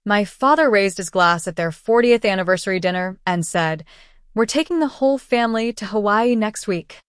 My father raised his glass at their 40th anniversary dinner and said, "We're taking the whole family to Hawaii next week."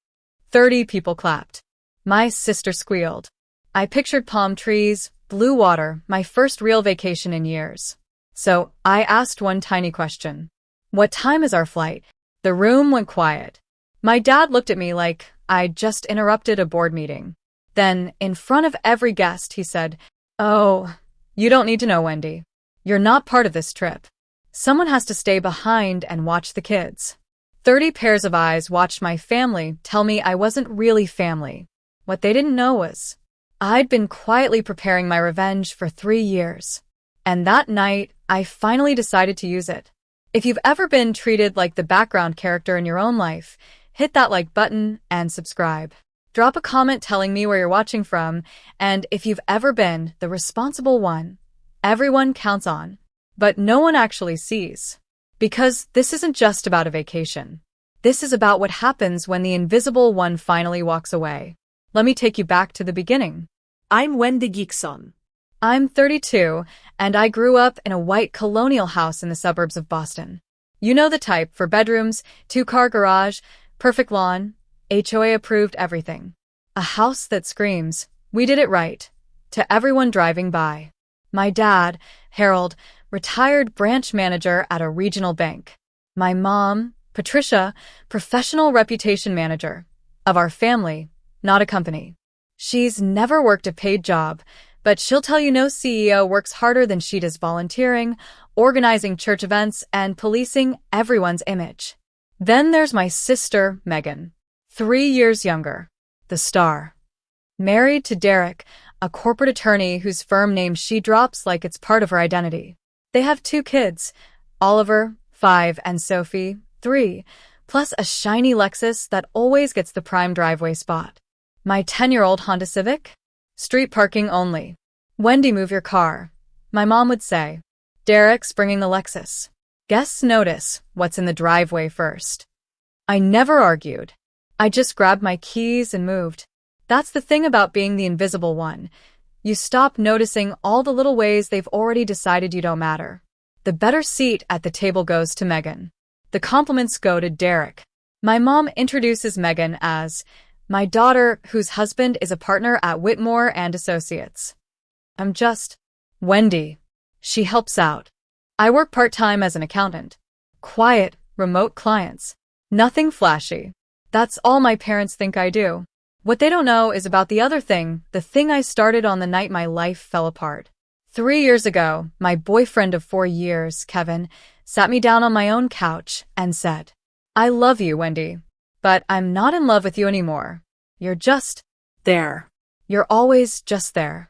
30 people clapped. My sister squealed. I pictured palm trees, blue water, my first real vacation in years. So I asked one tiny question. "What time is our flight?" The room went quiet. My dad looked at me like I'd just interrupted a board meeting. Then, in front of every guest, he said, "Oh, you don't need to know, Wendy. You're not part of this trip. Someone has to stay behind and watch the kids." 30 pairs of eyes watched my family tell me I wasn't really family. What they didn't know was I'd been quietly preparing my revenge for 3 years. And that night, I finally decided to use it. If you've ever been treated like the background character in your own life, hit that like button and subscribe. Drop a comment telling me where you're watching from, and if you've ever been the responsible one. Everyone counts on, but no one actually sees. Because this isn't just about a vacation. This is about what happens when the invisible one finally walks away. Let me take you back to the beginning. I'm Wendy Gixon. I'm 32, and I grew up in a white colonial house in the suburbs of Boston. You know the type, 4 bedrooms, 2-car garage, perfect lawn, HOA-approved everything. A house that screams, "We did it right," to everyone driving by. My dad, Harold, retired branch manager at a regional bank. My mom, Patricia, professional reputation manager. Of our family, not a company. She's never worked a paid job, but she'll tell you no CEO works harder than she does volunteering, organizing church events, and policing everyone's image. Then there's my sister, Megan, 3 years younger, the star. Married to Derek, a corporate attorney whose firm name she drops like it's part of her identity. They have 2 kids, Oliver, 5, and Sophie, 3, plus a shiny Lexus that always gets the prime driveway spot. My 10-year-old Honda Civic? Street parking only. "Wendy, move your car," my mom would say. "Derek's bringing the Lexus." Guests notice what's in the driveway first. I never argued. I just grabbed my keys and moved. That's the thing about being the invisible one. You stop noticing all the little ways they've already decided you don't matter. The better seat at the table goes to Megan. The compliments go to Derek. My mom introduces Megan as my daughter, whose husband is a partner at Whitmore and Associates. I'm just Wendy. She helps out. I work part-time as an accountant. Quiet, remote clients. Nothing flashy. That's all my parents think I do. What they don't know is about the other thing, the thing I started on the night my life fell apart. 3 years ago, my boyfriend of 4 years, Kevin, sat me down on my own couch and said, "I love you, Wendy, but I'm not in love with you anymore. You're just there. You're always just there.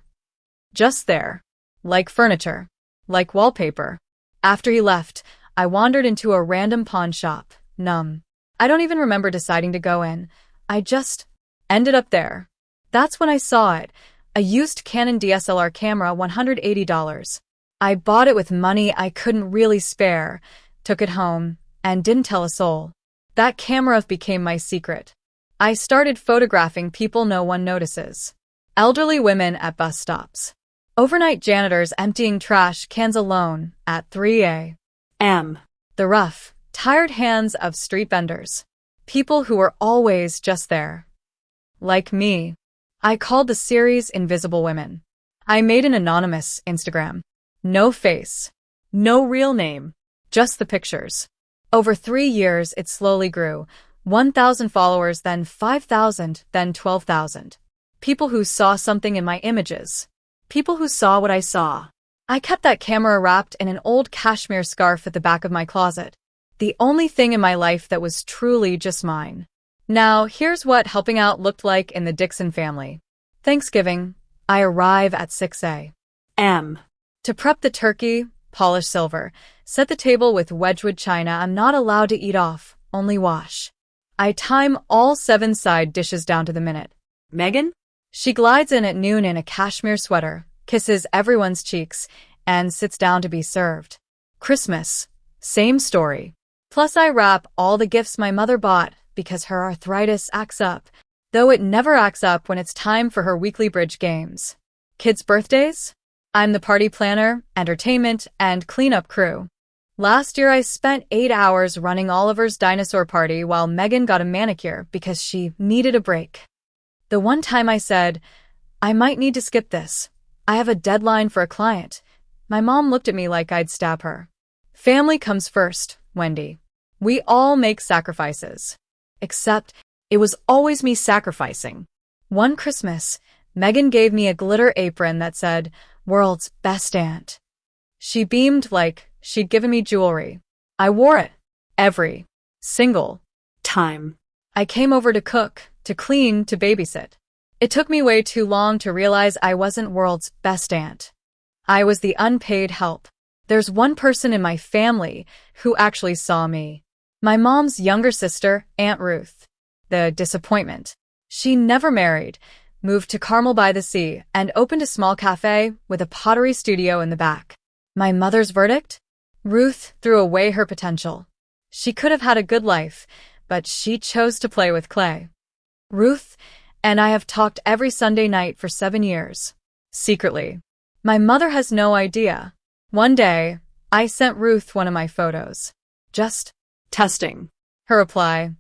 Just there. Like furniture. Like wallpaper." After he left, I wandered into a random pawn shop, numb. I don't even remember deciding to go in. I just ended up there. That's when I saw it. A used Canon DSLR camera, $180. I bought it with money I couldn't really spare, took it home, and didn't tell a soul. That camera became my secret. I started photographing people no one notices. Elderly women at bus stops. Overnight janitors emptying trash cans alone at 3 a.m. The rough, tired hands of street vendors. People who were always just there. Like me. I called the series Invisible Women. I made an anonymous Instagram. No face. No real name. Just the pictures. Over 3 years, it slowly grew. 1,000 followers, then 5,000, then 12,000. People who saw something in my images. People who saw what I saw. I kept that camera wrapped in an old cashmere scarf at the back of my closet. The only thing in my life that was truly just mine. Now, here's what helping out looked like in the Dixon family. Thanksgiving, I arrive at 6 a.m. to prep the turkey, polish silver, set the table with Wedgwood china I'm not allowed to eat off, only wash. I time all 7 side dishes down to the minute. Megan? She glides in at noon in a cashmere sweater, kisses everyone's cheeks, and sits down to be served. Christmas, same story. Plus I wrap all the gifts my mother bought because her arthritis acts up, though it never acts up when it's time for her weekly bridge games. Kids' birthdays? I'm the party planner, entertainment, and cleanup crew. Last year I spent 8 hours running Oliver's dinosaur party while Megan got a manicure because she needed a break. The one time I said, I might need to skip this. I have a deadline for a client. My mom looked at me like I'd stab her. Family comes first, Wendy. We all make sacrifices. Except it was always me sacrificing. One Christmas, Megan gave me a glitter apron that said, World's Best Aunt. She beamed like she'd given me jewelry. I wore it. Every single Time. I came over to cook, to clean, to babysit. It took me way too long to realize I wasn't world's best aunt. I was the unpaid help. There's one person in my family who actually saw me. My mom's younger sister, Aunt Ruth. The disappointment. She never married, moved to Carmel by the Sea, and opened a small cafe with a pottery studio in the back. My mother's verdict? Ruth threw away her potential. She could have had a good life, but she chose to play with clay. Ruth and I have talked every Sunday night for 7 years. Secretly. My mother has no idea. One day, I sent Ruth one of my photos. Just Testing. her reply,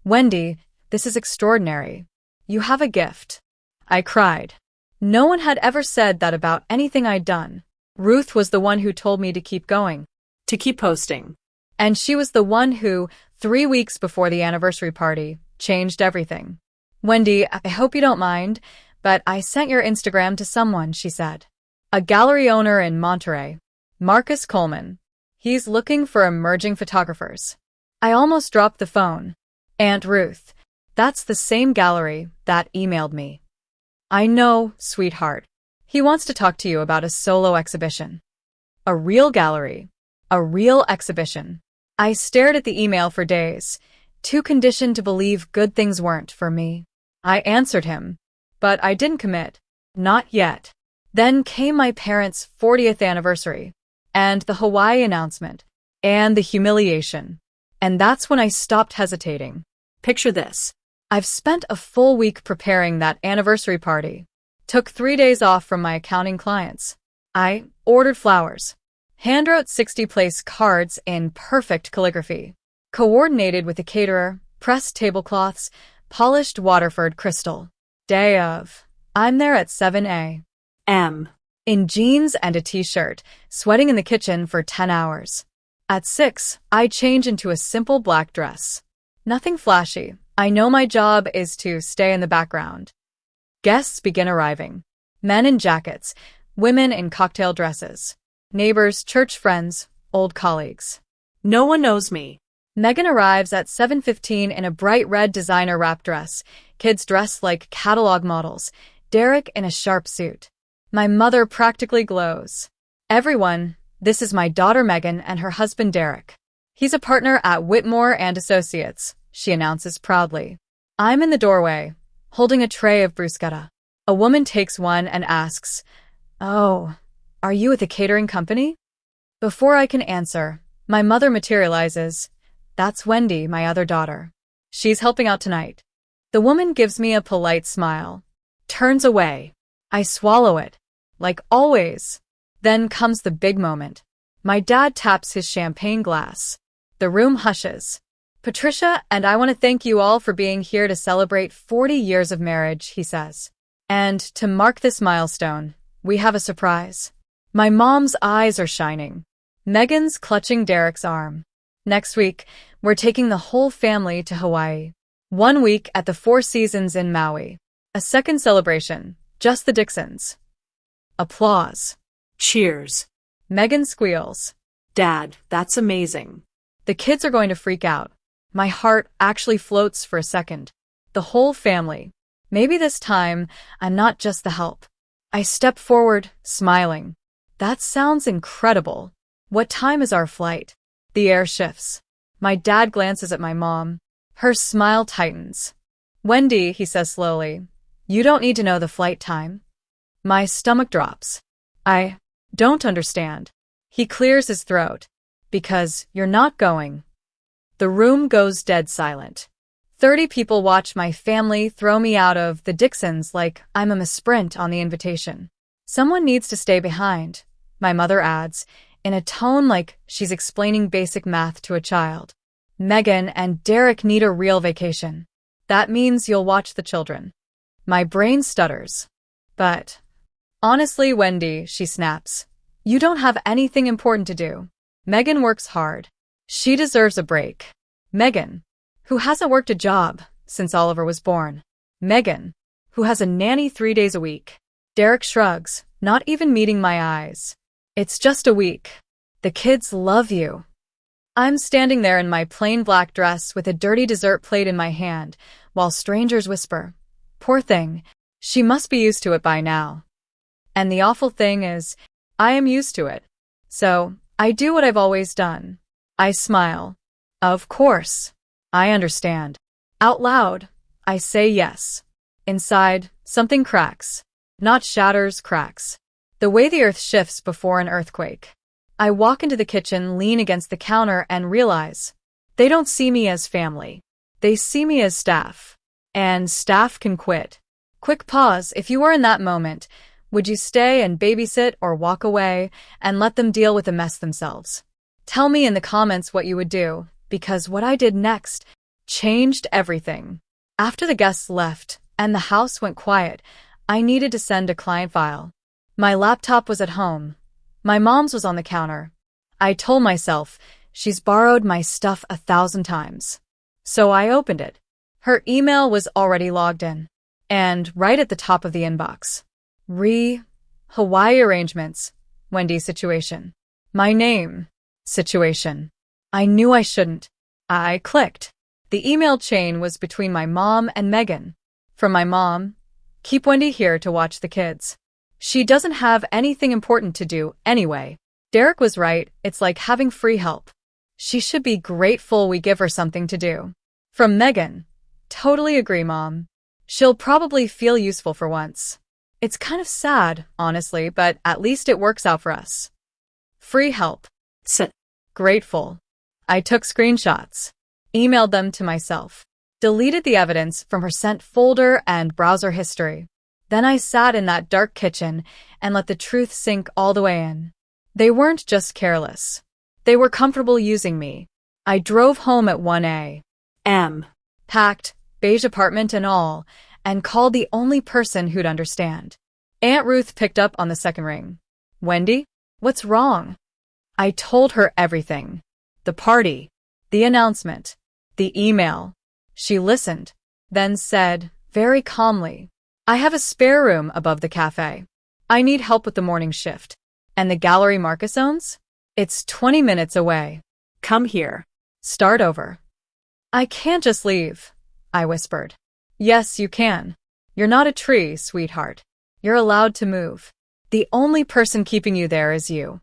Wendy, this is extraordinary. You have a gift. I cried. No one had ever said that about anything I'd done. Ruth was the one who told me to keep going. To keep posting. And she was the one who, 3 weeks before the anniversary party, changed everything. Wendy, I hope you don't mind, but I sent your Instagram to someone, she said. A gallery owner in Monterey. Marcus Coleman. He's looking for emerging photographers. I almost dropped the phone. Aunt Ruth. That's the same gallery that emailed me. I know, sweetheart. He wants to talk to you about a solo exhibition. A real gallery. A real exhibition. I stared at the email for days, too conditioned to believe good things weren't for me. I answered him, but I didn't commit. Not yet. Then came my parents' 40th anniversary, and the Hawaii announcement, and the humiliation. And that's when I stopped hesitating. Picture this. I've spent a full week preparing that anniversary party. Took 3 days off from my accounting clients. I ordered flowers. Handwrote 60-place cards in perfect calligraphy. Coordinated with the caterer, pressed tablecloths, polished Waterford crystal. Day of. I'm there at 7 a.m. in jeans and a t-shirt, sweating in the kitchen for 10 hours. At 6, I change into a simple black dress. Nothing flashy. I know my job is to stay in the background. Guests begin arriving. Men in jackets, women in cocktail dresses. Neighbors, church friends, old colleagues. No one knows me. Megan arrives at 7:15 in a bright red designer wrap dress, kids dressed like catalog models, Derek in a sharp suit. My mother practically glows. Everyone, this is my daughter Megan and her husband Derek. He's a partner at Whitmore and Associates, she announces proudly. I'm in the doorway, holding a tray of bruschetta. A woman takes one and asks, Oh, are you at the catering company? Before I can answer, my mother materializes. That's Wendy, my other daughter. She's helping out tonight. The woman gives me a polite smile. Turns away. I swallow it. Like always. Then comes the big moment. My dad taps his champagne glass. The room hushes. Patricia and I want to thank you all for being here to celebrate 40 years of marriage, he says. And to mark this milestone, we have a surprise. My mom's eyes are shining. Megan's clutching Derek's arm. Next week, we're taking the whole family to Hawaii. 1 week at the Four Seasons in Maui. A second celebration, just the Dixons. Applause. Cheers. Megan squeals. Dad, that's amazing. The kids are going to freak out. My heart actually floats for a second. The whole family. Maybe this time, I'm not just the help. I step forward, smiling. That sounds incredible. What time is our flight? The air shifts. My dad glances at my mom. Her smile tightens. Wendy, he says slowly, you don't need to know the flight time. My stomach drops. I don't understand. He clears his throat. Because you're not going. The room goes dead silent. 30 people watch my family throw me out of the Dixons like I'm a misprint on the invitation. Someone needs to stay behind, my mother adds, in a tone like she's explaining basic math to a child. Megan and Derek need a real vacation. That means you'll watch the children. My brain stutters. But honestly, Wendy, she snaps, you don't have anything important to do. Megan works hard. She deserves a break. Megan, who hasn't worked a job since Oliver was born. Megan, who has a nanny 3 days a week. Derek shrugs, not even meeting my eyes. It's just a week. The kids love you. I'm standing there in my plain black dress with a dirty dessert plate in my hand, while strangers whisper, poor thing, she must be used to it by now. And the awful thing is, I am used to it. So, I do what I've always done. I smile. Of course. I understand. Out loud, I say yes. Inside, something cracks. Not shatters, cracks. The way the earth shifts before an earthquake. I walk into the kitchen, lean against the counter, and realize they don't see me as family. They see me as staff. And staff can quit. Quick pause. If you were in that moment, would you stay and babysit or walk away and let them deal with the mess themselves? Tell me in the comments what you would do, because what I did next changed everything. After the guests left and the house went quiet, I needed to send a client file. My laptop was at home. My mom's was on the counter. I told myself, she's borrowed my stuff 1,000 times. So I opened it. Her email was already logged in. And right at the top of the inbox. Hawaii arrangements. Wendy situation. My name. Situation. I knew I shouldn't. I clicked. The email chain was between my mom and Megan. From my mom, keep Wendy here to watch the kids. She doesn't have anything important to do anyway. Derek was right, it's like having free help. She should be grateful we give her something to do. From Megan, totally agree, Mom. She'll probably feel useful for once. It's kind of sad, honestly, but at least it works out for us. Free help. Grateful. I took screenshots, emailed them to myself, deleted the evidence from her sent folder and browser history. Then I sat in that dark kitchen and let the truth sink all the way in. They weren't just careless. They were comfortable using me. I drove home at 1 a.m., packed, beige apartment and all, and called the only person who'd understand. Aunt Ruth picked up on the second ring. Wendy, what's wrong? I told her everything. The party, the announcement, the email. She listened, then said, very calmly, I have a spare room above the cafe. I need help with the morning shift. And the gallery Marcus owns? It's 20 minutes away. Come here. Start over. I can't just leave, I whispered. Yes, you can. You're not a tree, sweetheart. You're allowed to move. The only person keeping you there is you.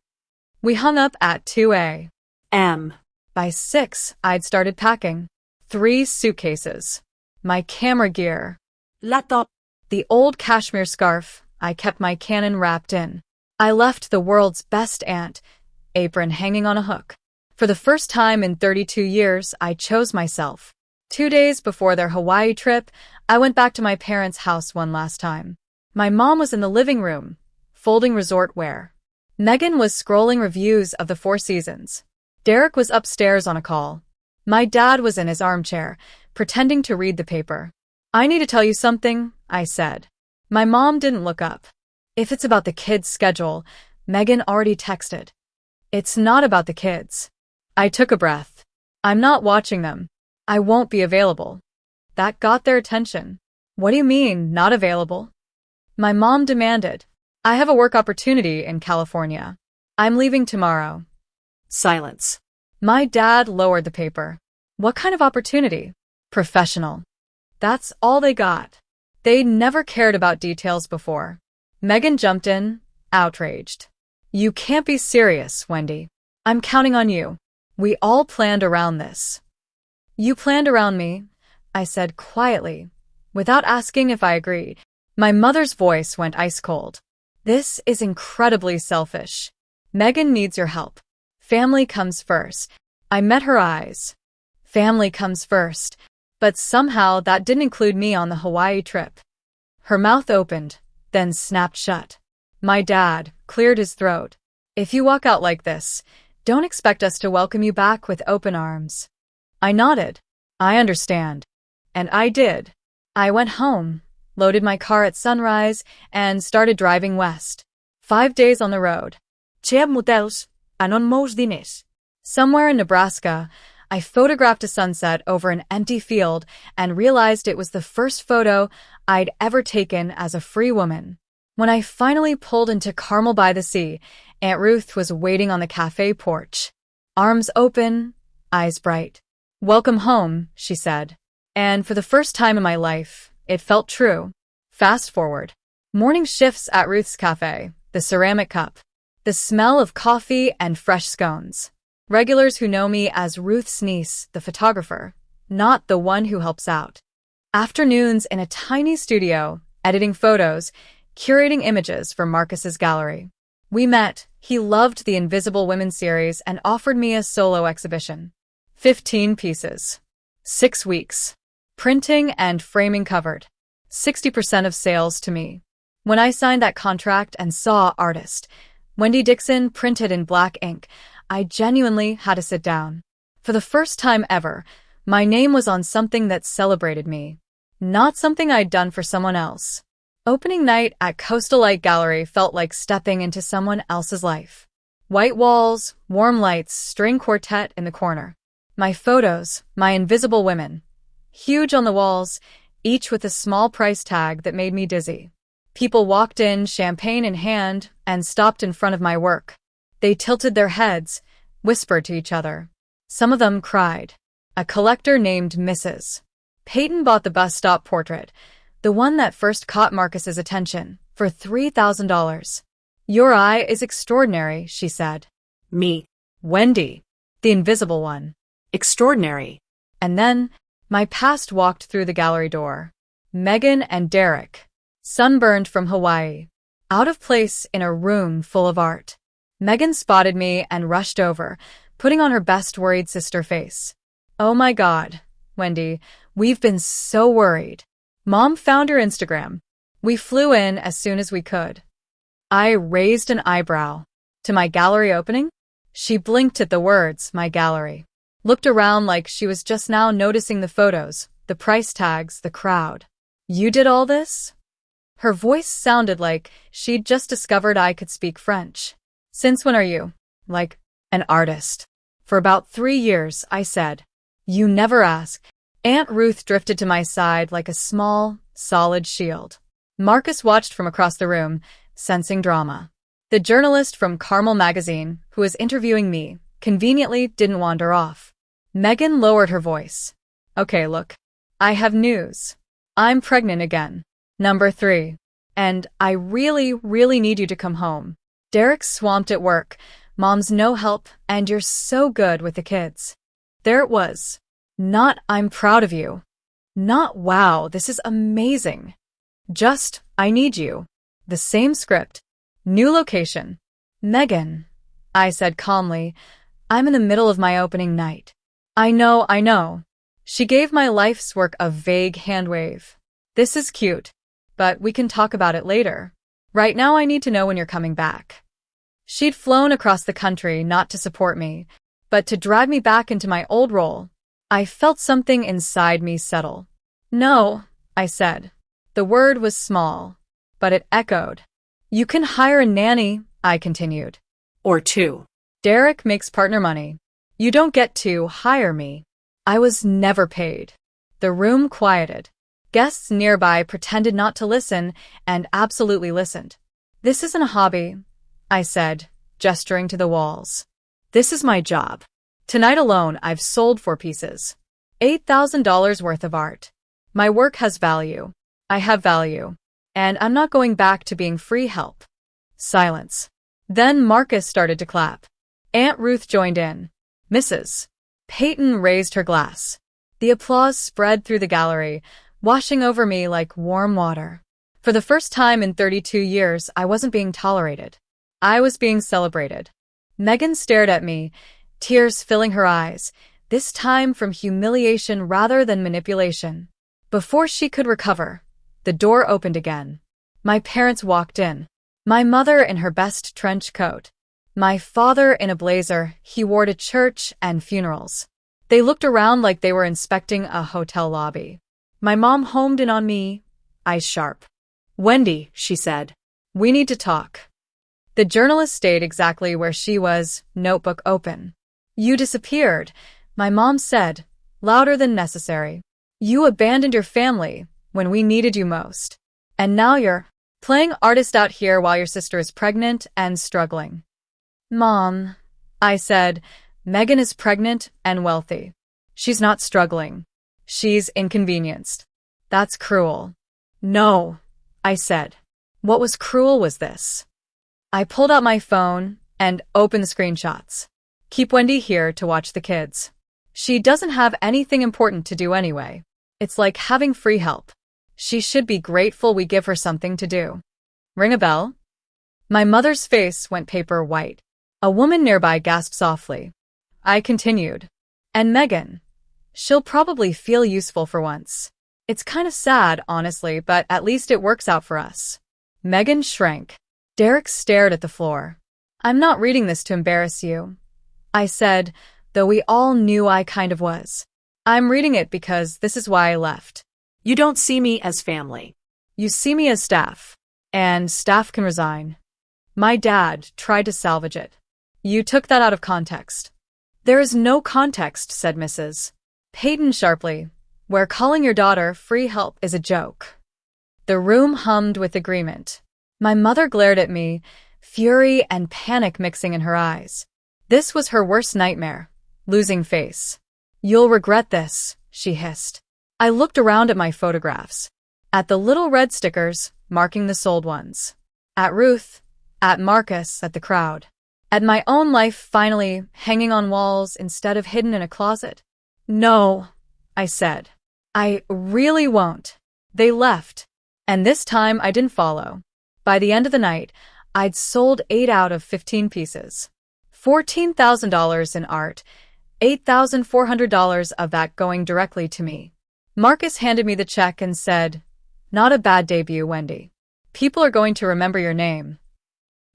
We hung up at 2 a.m. By 6, I'd started packing. 3 suitcases. My camera gear. Laptop. The old cashmere scarf I kept my Canon wrapped in. I left the world's best aunt apron hanging on a hook. For the first time in 32 years, I chose myself. 2 days before their Hawaii trip, I went back to my parents' house one last time. My mom was in the living room, folding resort wear. Megan was scrolling reviews of the Four Seasons. Derek was upstairs on a call. My dad was in his armchair, pretending to read the paper. I need to tell you something, I said. My mom didn't look up. If it's about the kids' schedule, Megan already texted. It's not about the kids. I took a breath. I'm not watching them. I won't be available. That got their attention. What do you mean, not available? My mom demanded. I have a work opportunity in California. I'm leaving tomorrow. Silence. My dad lowered the paper. What kind of opportunity? Professional. That's all they got. They'd never cared about details before. Megan jumped in, outraged. You can't be serious, Wendy. I'm counting on you. We all planned around this. You planned around me, I said quietly, without asking if I agreed. My mother's voice went ice cold. This is incredibly selfish. Megan needs your help. Family comes first. I met her eyes. Family comes first. But somehow that didn't include me on the Hawaii trip. Her mouth opened, then snapped shut. My dad cleared his throat. If you walk out like this, don't expect us to welcome you back with open arms. I nodded. I understand. And I did. I went home, loaded my car at sunrise, and started driving west. 5 days on the road. Cheap motels, and on most diners. Somewhere in Nebraska, I photographed a sunset over an empty field and realized it was the first photo I'd ever taken as a free woman. When I finally pulled into Carmel by the Sea, Aunt Ruth was waiting on the cafe porch. Arms open, eyes bright. "Welcome home," she said. And for the first time in my life, it felt true. Fast forward. Morning shifts at Ruth's cafe, the ceramic cup, the smell of coffee and fresh scones. Regulars who know me as Ruth's niece, the photographer, not the one who helps out. Afternoons in a tiny studio, editing photos, curating images for Marcus's gallery. We met. He loved the Invisible Women series and offered me a solo exhibition. 15 pieces. 6 weeks. Printing and framing covered. 60% of sales to me. When I signed that contract and saw artist Wendy Dixon printed in black ink, I genuinely had to sit down. For the first time ever, my name was on something that celebrated me, not something I'd done for someone else. Opening night at Coastal Light Gallery felt like stepping into someone else's life. White walls, warm lights, string quartet in the corner. My photos, my invisible women. Huge on the walls, each with a small price tag that made me dizzy. People walked in, champagne in hand, and stopped in front of my work. They tilted their heads, whispered to each other. Some of them cried. A collector named Mrs. Peyton bought the bus stop portrait, the one that first caught Marcus's attention, for $3,000. "Your eye is extraordinary," she said. Me. Wendy, the invisible one. Extraordinary. And then, my past walked through the gallery door. Megan and Derek, sunburned from Hawaii, out of place in a room full of art. Megan spotted me and rushed over, putting on her best worried sister face. "Oh my God, Wendy, we've been so worried. Mom found your Instagram. We flew in as soon as we could." I raised an eyebrow. "To my gallery opening?" She blinked at the words, "my gallery." Looked around like she was just now noticing the photos, the price tags, the crowd. "You did all this?" Her voice sounded like she'd just discovered I could speak French. "Since when are you, like, an artist?" "For about 3 years," I said. "You never ask." Aunt Ruth drifted to my side like a small, solid shield. Marcus watched from across the room, sensing drama. The journalist from Carmel magazine, who was interviewing me, conveniently didn't wander off. Megan lowered her voice. "Okay, look. I have news. I'm pregnant again. Number 3. And I really, really need you to come home. Derek's swamped at work, Mom's no help, and you're so good with the kids." There it was. Not "I'm proud of you." Not "wow, this is amazing." Just "I need you." The same script. New location. "Megan," I said calmly, "I'm in the middle of my opening night." I know. She gave my life's work a vague hand wave. "This is cute, but we can talk about it later. Right now I need to know when you're coming back." She'd flown across the country not to support me, but to drive me back into my old role. I felt something inside me settle. "No," I said. The word was small, but it echoed. "You can hire a nanny," I continued. Or 2. "Derek makes partner money. You don't get to hire me." I was never paid. The room quieted. Guests nearby pretended not to listen and absolutely listened. "This isn't a hobby," I said, gesturing to the walls. "This is my job. Tonight alone, I've sold 4 pieces. $8,000 worth of art. My work has value. I have value. And I'm not going back to being free help." Silence. Then Marcus started to clap. Aunt Ruth joined in. Mrs. Peyton raised her glass. The applause spread through the gallery, washing over me like warm water. For the first time in 32 years, I wasn't being tolerated. I was being celebrated. Megan stared at me, tears filling her eyes, this time from humiliation rather than manipulation. Before she could recover, the door opened again. My parents walked in. My mother in her best trench coat. My father in a blazer he wore to church and funerals. They looked around like they were inspecting a hotel lobby. My mom homed in on me, eyes sharp. Wendy, she said. We need to talk. The journalist stayed exactly where she was, notebook open. You disappeared, my mom said, louder than necessary. You abandoned your family when we needed you most. And now you're playing artist out here while your sister is pregnant and struggling. Mom, I said, Megan is pregnant and wealthy. She's not struggling. She's inconvenienced. That's cruel. No, I said. What was cruel was this. I pulled out my phone and opened the screenshots. Keep Wendy here to watch the kids. She doesn't have anything important to do anyway. It's like having free help. She should be grateful we give her something to do. Ring a bell? My mother's face went paper white. A woman nearby gasped softly. I continued. And Megan. She'll probably feel useful for once. It's kind of sad, honestly, but at least it works out for us. Megan shrank. Derek stared at the floor. I'm not reading this to embarrass you, I said, though we all knew I kind of was. I'm reading it because this is why I left. You don't see me as family. You see me as staff. And staff can resign. My dad tried to salvage it. You took that out of context. There is no context, said Mrs. Peyton sharply, where calling your daughter free help is a joke. The room hummed with agreement. My mother glared at me, fury and panic mixing in her eyes. This was her worst nightmare, losing face. You'll regret this, she hissed. I looked around at my photographs, at the little red stickers marking the sold ones, at Ruth, at Marcus, at the crowd, at my own life finally hanging on walls instead of hidden in a closet. No, I said. I really won't. They left, and this time I didn't follow. By the end of the night, I'd sold 8 out of 15 pieces. $14,000 in art, $8,400 of that going directly to me. Marcus handed me the check and said, Not a bad debut, Wendy. People are going to remember your name.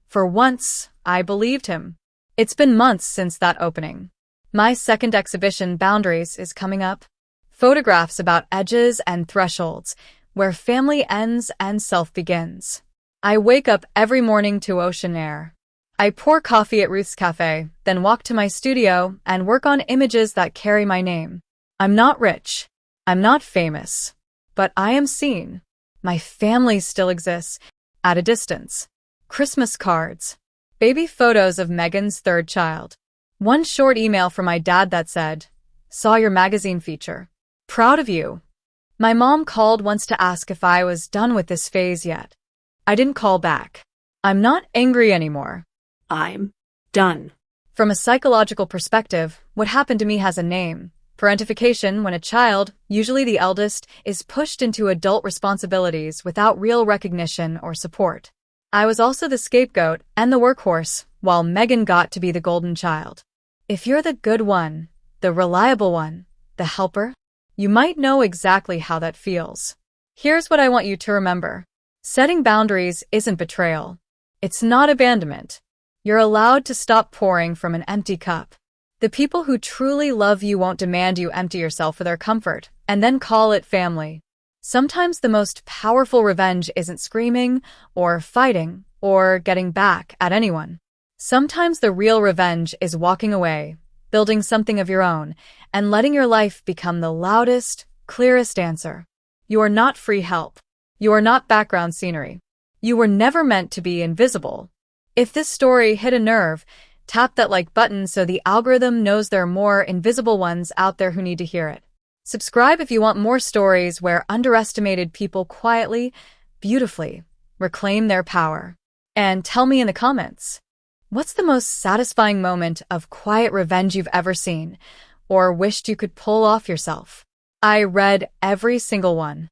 For once, I believed him. It's been months since that opening. My second exhibition, Boundaries, is coming up. Photographs about edges and thresholds, where family ends and self begins. I wake up every morning to ocean air. I pour coffee at Ruth's Cafe, then walk to my studio and work on images that carry my name. I'm not rich. I'm not famous. But I am seen. My family still exists, at a distance. Christmas cards. Baby photos of Megan's third child. One short email from my dad that said, Saw your magazine feature. Proud of you. My mom called once to ask if I was done with this phase yet. I didn't call back. I'm not angry anymore. I'm done. From a psychological perspective, what happened to me has a name. Parentification, when a child, usually the eldest, is pushed into adult responsibilities without real recognition or support. I was also the scapegoat and the workhorse, while Megan got to be the golden child. If you're the good one, the reliable one, the helper, you might know exactly how that feels. Here's what I want you to remember. Setting boundaries isn't betrayal. It's not abandonment. You're allowed to stop pouring from an empty cup. The people who truly love you won't demand you empty yourself for their comfort and then call it family. Sometimes the most powerful revenge isn't screaming or fighting or getting back at anyone. Sometimes the real revenge is walking away, building something of your own, and letting your life become the loudest, clearest answer. You are not free help. You are not background scenery. You were never meant to be invisible. If this story hit a nerve, tap that like button so the algorithm knows there are more invisible ones out there who need to hear it. Subscribe if you want more stories where underestimated people quietly, beautifully, reclaim their power. And tell me in the comments, what's the most satisfying moment of quiet revenge you've ever seen, or wished you could pull off yourself? I read every single one.